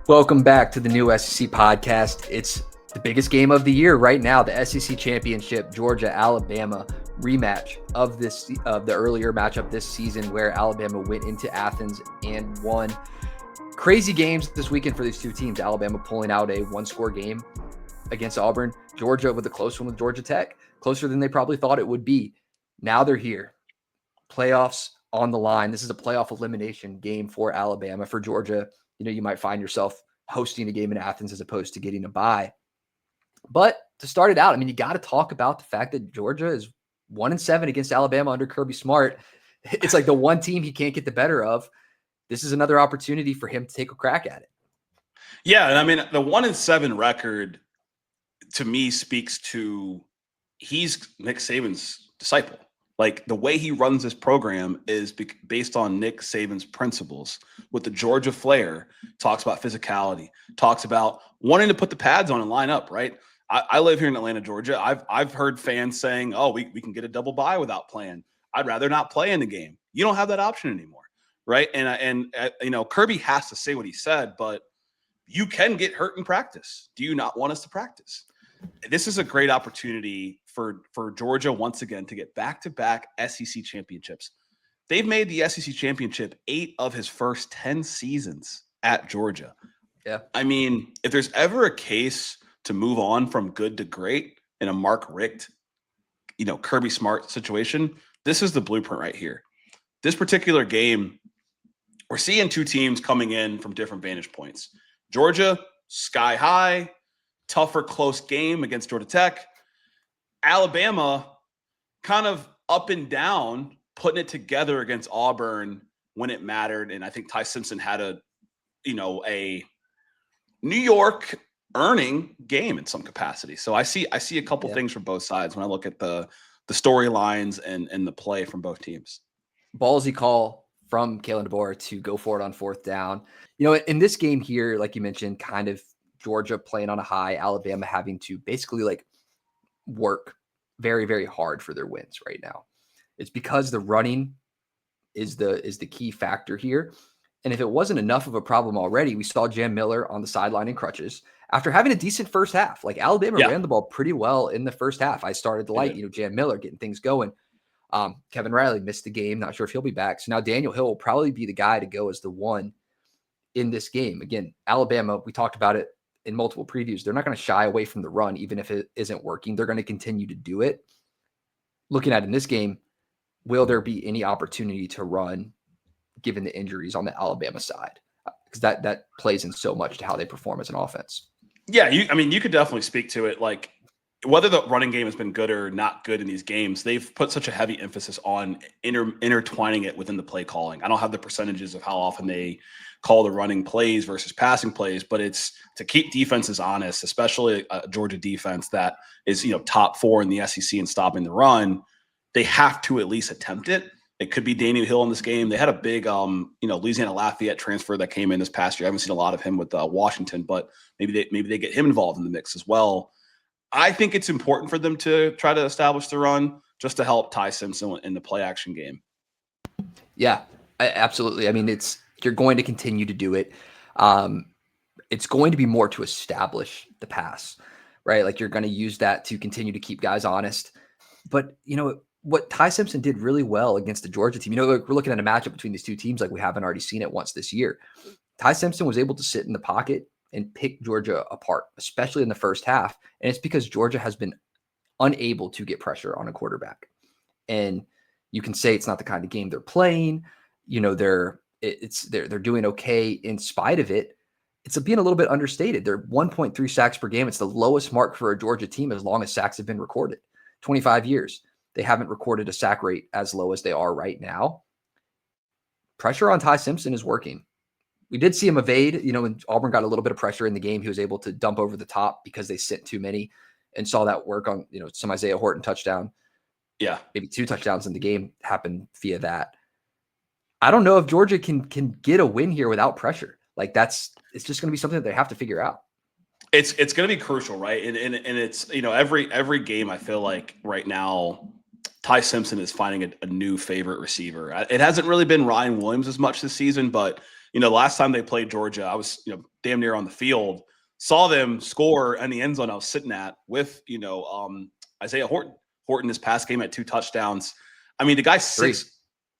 Welcome back to the new SEC podcast. It's the biggest game of the year right now, the SEC Championship, Georgia-Alabama rematch of the earlier matchup this season where Alabama went into Athens and won. Crazy games this weekend for these two teams. Alabama pulling out a one-score game against Auburn. Georgia with a close one with Georgia Tech, closer than they probably thought it would be. Now they're here. Playoffs on the line. This is a playoff elimination game for Alabama. For Georgia, you might find yourself hosting a game in Athens as opposed to getting a bye. But to start it out, you got to talk about the fact that Georgia is 1-7 against Alabama under Kirby Smart. It's like the one team he can't get the better of. This is another opportunity for him to take a crack at it. Yeah, and the 1-7 record to me speaks to he's Nick Saban's disciple. Like the way he runs this program is based on Nick Saban's principles with the Georgia flair, talks about physicality, talks about wanting to put the pads on and line up, right? I live here in Atlanta, Georgia. I've heard fans saying, oh, we can get a double bye without playing. I'd rather not play in the game. You don't have that option anymore, right? And Kirby has to say what he said, but you can get hurt in practice. Do you not want us to practice? This is a great opportunity for Georgia once again to get back-to-back SEC championships. They've made the SEC championship 8 of his first 10 seasons at Georgia. Yeah. If there's ever a case to move on from good to great in a Mark Richt, Kirby Smart situation, this is the blueprint right here. This particular game, we're seeing two teams coming in from different vantage points. Georgia, sky high, tougher, close game against Georgia Tech. Alabama, kind of up and down, putting it together against Auburn when it mattered. And I think Ty Simpson had a New York earning game in some capacity. So I see a couple things from both sides when I look at the storylines and the play from both teams. Ballsy call from Kalen DeBoer to go for it on 4th down. In this game here, like you mentioned, kind of Georgia playing on a high, Alabama having to basically work very, very hard for their wins right now. It's because the running is the key factor here. And if it wasn't enough of a problem already, we saw Jam Miller on the sideline in crutches after having a decent first half. Like Alabama ran the ball pretty well in the first half. I started to like, Jam Miller getting things going. Kevin Riley missed the game. Not sure if he'll be back. So now Daniel Hill will probably be the guy to go as the one in this game. Again, Alabama, we talked about it in multiple previews. They're not going to shy away from the run, even if it isn't working. They're going to continue to do it. Looking at in this game, will there be any opportunity to run given the injuries on the Alabama side? Because that plays in so much to how they perform as an offense. Yeah, you could definitely speak to it. Like whether the running game has been good or not good in these games, they've put such a heavy emphasis on intertwining it within the play calling. I don't have the percentages of how often they call the running plays versus passing plays, but it's to keep defenses honest, especially a Georgia defense that is, top 4 in the SEC in stopping the run. They have to at least attempt it. It could be Daniel Hill in this game. They had a big, Louisiana Lafayette transfer that came in this past year. I haven't seen a lot of him with Washington, but maybe they get him involved in the mix as well. I think it's important for them to try to establish the run just to help Ty Simpson in the play action game. Yeah, absolutely. You're going to continue to do it. It's going to be more to establish the pass, right? Like you're going to use that to continue to keep guys honest. But, what Ty Simpson did really well against the Georgia team, we're looking at a matchup between these two teams like we haven't already seen it once this year. Ty Simpson was able to sit in the pocket and pick Georgia apart, especially in the first half. And it's because Georgia has been unable to get pressure on a quarterback. And you can say it's not the kind of game they're playing. They're doing okay in spite of it. It's being a little bit understated. They're 1.3 sacks per game. It's the lowest mark for a Georgia team as long as sacks have been recorded. 25 years. They haven't recorded a sack rate as low as they are right now. Pressure on Ty Simpson is working. We did see him evade, when Auburn got a little bit of pressure in the game, he was able to dump over the top because they sent too many and saw that work on, some Isaiah Horton touchdown. Yeah. Maybe 2 touchdowns in the game happened via that. I don't know if Georgia can get a win here without pressure. It's just going to be something that they have to figure out. It's going to be crucial, right? And it's, you know, every game I feel like right now Ty Simpson is finding a new favorite receiver. It hasn't really been Ryan Williams as much this season, but you know, last time they played Georgia, I was, you know, damn near on the field, saw them score in the end zone I was sitting at with, you know, Isaiah Horton. Horton this past game had 2 touchdowns. I mean, the guy's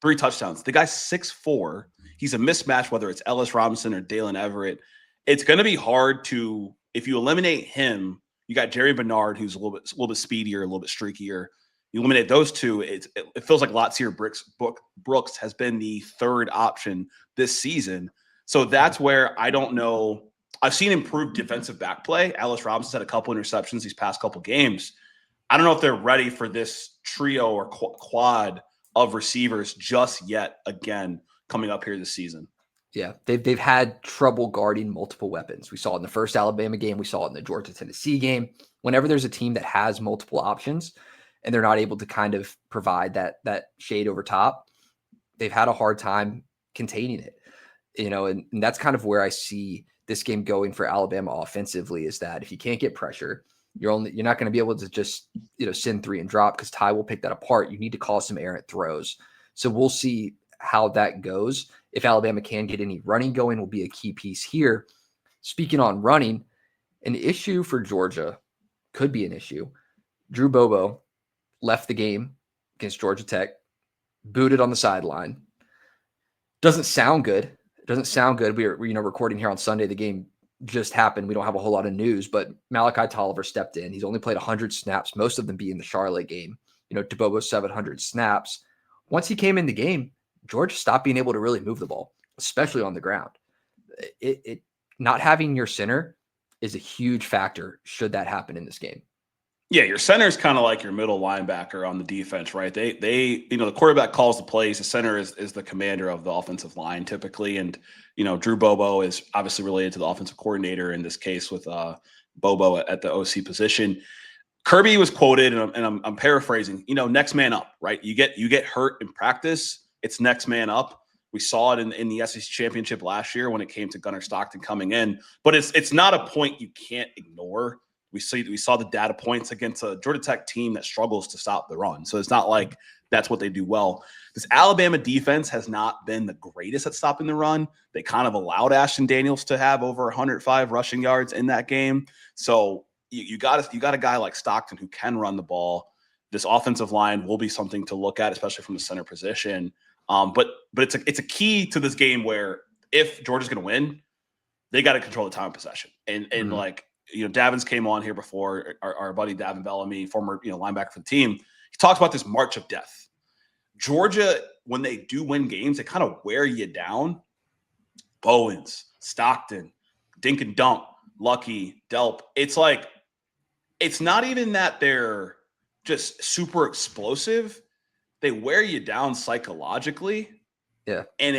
three touchdowns. The guy's 6'4". He's a mismatch, whether it's Ellis Robinson or Dalen Everett. It's going to be hard to, if you eliminate him, you got Jerry Bernard, who's a little bit speedier, a little bit streakier. You eliminate those two, it feels like Latsier Brooks has been the third option this season. So that's where I don't know. I've seen improved defensive back play. Ellis Robinson's had a couple interceptions these past couple games. I don't know if they're ready for this trio or quad of receivers just yet, again, coming up here this season. Yeah, they've had trouble guarding multiple weapons. We saw it in the first Alabama game. We saw it in the Georgia-Tennessee game. Whenever there's a team that has multiple options and they're not able to kind of provide that shade over top, they've had a hard time containing it. You know, and that's kind of where I see this game going for Alabama offensively, is that if you can't get pressure, you're not going to be able to just, you know, send 3 and drop, because Ty will pick that apart. You need to call some errant throws. So we'll see how that goes. If Alabama can get any running going, will be a key piece here. Speaking on running, an issue for Georgia could be an issue. Drew Bobo left the game against Georgia Tech, booted on the sideline. Doesn't sound good. It doesn't sound good. We're you know, recording here on Sunday. The game just happened. We don't have a whole lot of news, but Malachi Tolliver stepped in. He's only played 100 snaps, most of them being the Charlotte game. You know, DeBobo 700 snaps. Once he came in the game, Georgia stopped being able to really move the ball, especially on the ground. It not having your center is a huge factor should that happen in this game. Yeah, your center is kind of like your middle linebacker on the defense, right? They you know, the quarterback calls the plays. The center is the commander of the offensive line typically, and you know, Drew Bobo is obviously related to the offensive coordinator in this case with Bobo at the OC position. Kirby was quoted, and I'm paraphrasing. You know, next man up, right? You get hurt in practice, it's next man up. We saw it in the SEC championship last year when it came to Gunnar Stockton coming in, but it's not a point you can't ignore. We saw the data points against a Georgia Tech team that struggles to stop the run. So it's not like that's what they do well. This Alabama defense has not been the greatest at stopping the run. They kind of allowed Ashton Daniels to have over 105 rushing yards in that game. So you got a guy like Stockton who can run the ball. This offensive line will be something to look at, especially from the center position. But it's a key to this game where if Georgia's going to win, they got to control the time of possession. And like, you know, Davins came on here before, our buddy Davin Bellamy, former, you know, linebacker for the team. He talks about this march of death. Georgia, when they do win games, they kind of wear you down. Bowens, Stockton, Dink and Dunk, Lucky, Delp. It's like, it's not even that they're just super explosive. They wear you down psychologically. Yeah. And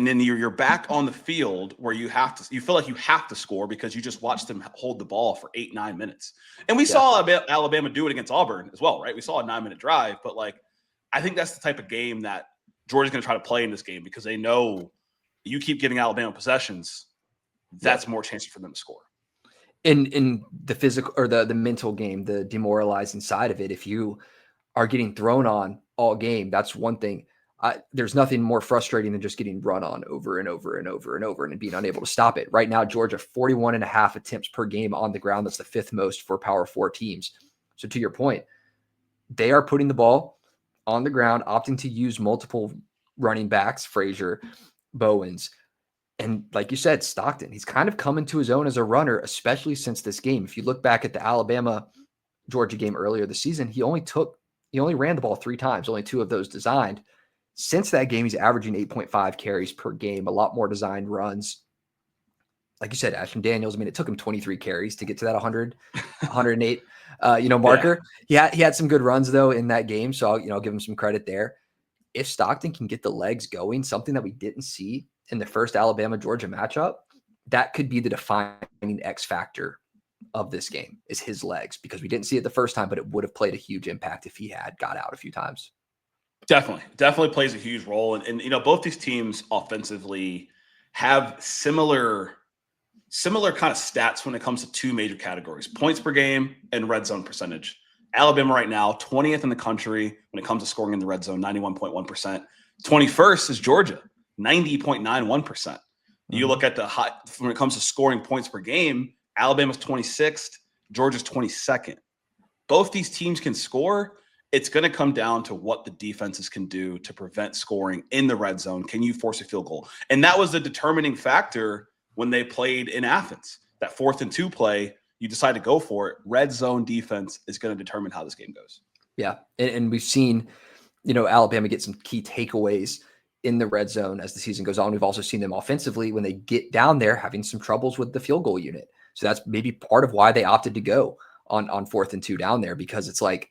then you're back on the field where you feel like you have to score because you just watched them hold the ball for 8-9 minutes. And we saw Alabama do it against Auburn as well, right? We saw a 9-minute drive, but like, I think that's the type of game that Georgia's going to try to play in this game, because they know you keep giving Alabama possessions, that's more chances for them to score. In the physical or the mental game, the demoralizing side of it, if you are getting thrown on all game, that's one thing. There's nothing more frustrating than just getting run on over and over and over and over and being unable to stop it. Right now, Georgia, 41.5 attempts per game on the ground. That's the 5th most for Power 4 teams. So to your point, they are putting the ball on the ground, opting to use multiple running backs, Frazier, Bowens. And like you said, Stockton, he's kind of come into his own as a runner, especially since this game. If you look back at the Alabama-Georgia game earlier this season, he only ran the ball 3 times, only 2 of those designed. Since that game, he's averaging 8.5 carries per game, a lot more designed runs. Like you said, Ashton Daniels, I mean, it took him 23 carries to get to that 108 marker. Yeah. He had some good runs, though, in that game, so I'll give him some credit there. If Stockton can get the legs going, something that we didn't see in the first Alabama-Georgia matchup, that could be the defining X factor of this game, is his legs, because we didn't see it the first time, but it would have played a huge impact if he had got out a few times. Definitely plays a huge role. And you know, both these teams offensively have similar similar kind of stats when it comes to two major categories: points per game and red zone percentage. Alabama right now, 20th in the country when it comes to scoring in the red zone, 91.1%. 21st is Georgia, 90.91%. You look at the hot when it comes to scoring points per game, Alabama's 26th, Georgia's 22nd. Both these teams can score. It's going to come down to what the defenses can do to prevent scoring in the red zone. Can you force a field goal? And that was the determining factor when they played in Athens. That 4th and 2 play, you decide to go for it. Red zone defense is going to determine how this game goes. Yeah. And we've seen, Alabama get some key takeaways in the red zone as the season goes on. We've also seen them offensively when they get down there having some troubles with the field goal unit. So that's maybe part of why they opted to go on 4th and 2 down there, because it's like,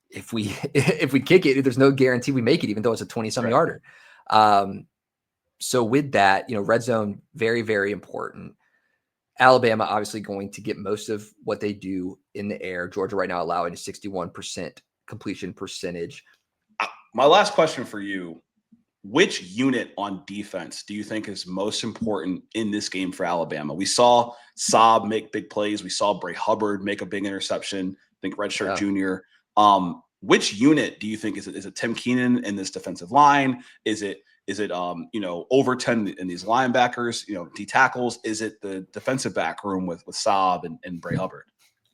if we kick it, there's no guarantee we make it, even though it's a 20-some yarder. So with that, red zone, very, very important. Alabama obviously going to get most of what they do in the air. Georgia right now allowing a 61% completion percentage. My last question for you: which unit on defense do you think is most important in this game for Alabama? We saw Saab make big plays. We saw Bray Hubbard make a big interception. I think redshirt junior. Which unit do you think is it Tim Keenan in this defensive line? Is it Overton in these linebackers, D tackles? Is it the defensive back room with Saab and Bray Hubbard?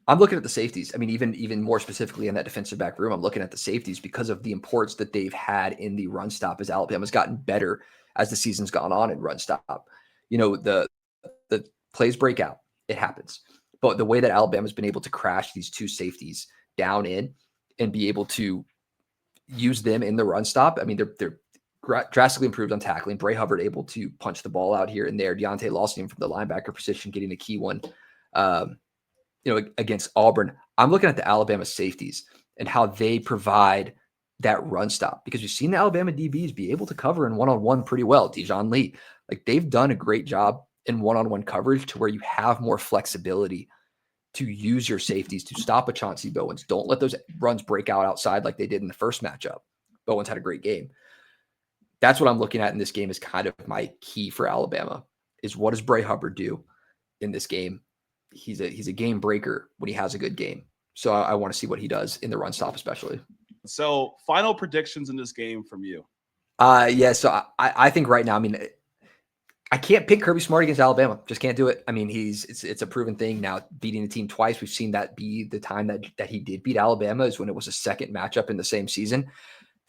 I'm looking at the safeties. I mean, even more specifically in that defensive back room, I'm looking at the safeties because of the importance that they've had in the run stop as Alabama's gotten better as the season's gone on in run stop. The plays break out. It happens. But the way that Alabama's been able to crash these two safeties down in and be able to use them in the run stop, I mean, they're drastically improved on tackling. Bray Hubbard able to punch the ball out here and there. Deontay Lawson from the linebacker position getting a key one, against Auburn. I'm looking at the Alabama safeties and how they provide that run stop, because we've seen the Alabama DBs be able to cover in one-on-one pretty well. Dijon Lee, they've done a great job in one-on-one coverage to where you have more flexibility to use your safeties to stop a Chauncey Bowens. Don't let those runs break out outside like they did in the first matchup. Bowens had a great game. That's what I'm looking at in this game is kind of my key for Alabama, is what does Bray Hubbard do in this game? He's a game breaker when he has a good game. So I want to see what he does in the run stop, especially. So final predictions in this game from you. So I think right now, I mean, I can't pick Kirby Smart against Alabama. Just can't do it. I mean, it's a proven thing now, beating the team twice. We've seen that be the time that he did beat Alabama is when it was a second matchup in the same season.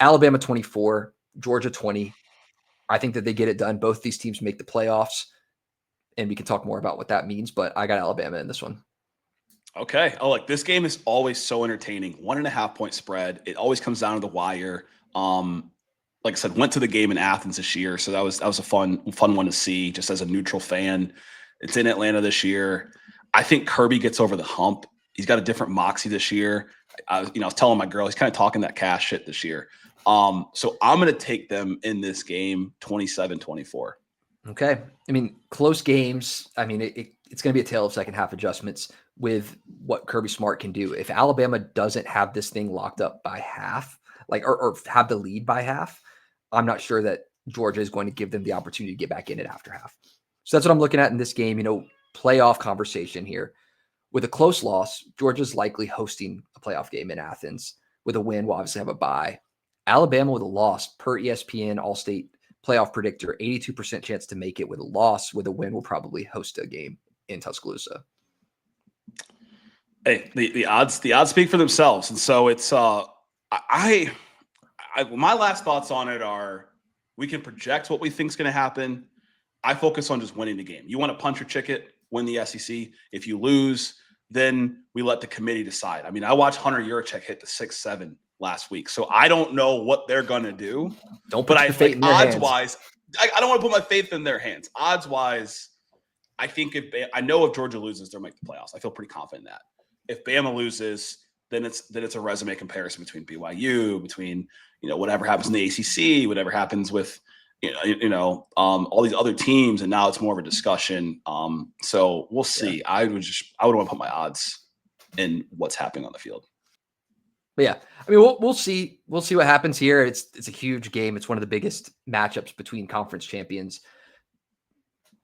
Alabama 24, Georgia 20. I think that they get it done. Both these teams make the playoffs, and we can talk more about what that means, but I got Alabama in this one. Okay. Oh, look, this game is always so entertaining. 1.5 point spread. It always comes down to the wire. Like I said, went to the game in Athens this year, so that was a fun one to see just as a neutral fan. It's in Atlanta this year. I think Kirby gets over the hump. He's got a different moxie this year. I was telling my girl, he's kind of talking that cash shit this year. So I'm going to take them in this game 27-24. Okay. I mean, close games. I mean, it's going to be a tale of second half adjustments with what Kirby Smart can do. If Alabama doesn't have this thing locked up by half, or have the lead by half, I'm not sure that Georgia is going to give them the opportunity to get back in it after half. So that's what I'm looking at in this game, playoff conversation here. With a close loss, Georgia's likely hosting a playoff game in Athens. With a win, we'll obviously have a bye. Alabama with a loss, per ESPN All-State playoff predictor, 82% chance to make it. With a loss. With a win, we'll probably host a game in Tuscaloosa. Hey, the odds speak for themselves. And so it's my last thoughts on it are, we can project what we think is going to happen. I focus on just winning the game. You want to punch your ticket, win the SEC. If you lose, then we let the committee decide. I mean, I watched Hunter Yurachek hit the 6-7 last week, so I don't know what they're going to do. Don't put your faith in their hands. Odds-wise, I don't want to put my faith in their hands. Odds-wise, I think I know if Georgia loses, they'll make the playoffs. I feel pretty confident in that. If Bama loses, then it's a resume comparison between BYU, between whatever happens in the ACC, whatever happens with all these other teams, and now it's more of a discussion. So we'll see. Yeah. I would want to put my odds in what's happening on the field. But yeah, I mean, we'll see. We'll see what happens here. It's a huge game. It's one of the biggest matchups between conference champions.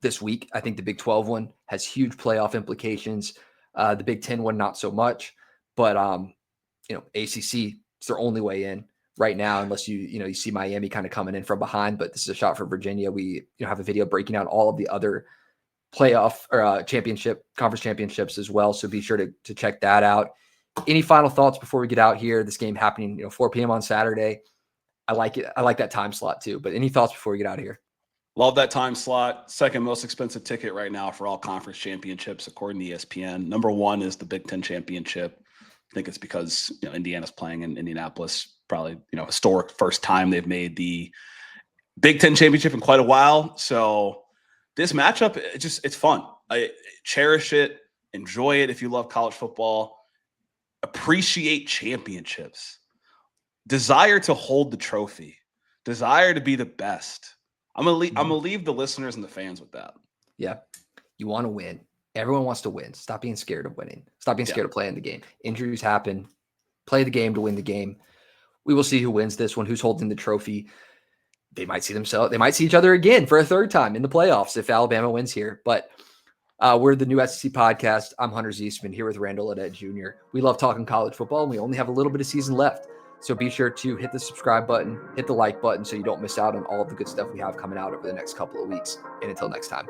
this week. I think the Big 12 one has huge playoff implications. The Big 10 one, not so much. But ACC, it's their only way in right now, unless you see Miami kind of coming in from behind. But this is a shot for Virginia. We have a video breaking out all of the other playoff or conference championships as well. So be sure to check that out. Any final thoughts before we get out here? This game happening 4 p.m. on Saturday. I like it. I like that time slot too. But any thoughts before we get out of here? Love that time slot. Second most expensive ticket right now for all conference championships, according to ESPN. Number one is the Big Ten championship. I think it's because Indiana's playing in Indianapolis. Probably historic first time they've made the Big Ten championship in quite a while. So this matchup, it's fun. I cherish it. Enjoy it if you love college football. Appreciate championships. Desire to hold the trophy. Desire to be the best. I'm gonna leave the listeners and the fans with that. Yeah, you want to win. Everyone wants to win. Stop being scared of winning. Stop being scared of playing the game. Injuries happen. Play the game to win the game. We will see who wins this one. Who's holding the trophy? They might see themselves. They might see each other again for a third time in the playoffs if Alabama wins here. But we're the new SEC podcast. I'm Hunter Ziesman here with Randall Adet Jr. We love talking college football, and we only have a little bit of season left. So be sure to hit the subscribe button, hit the like button so you don't miss out on all of the good stuff we have coming out over the next couple of weeks. And until next time.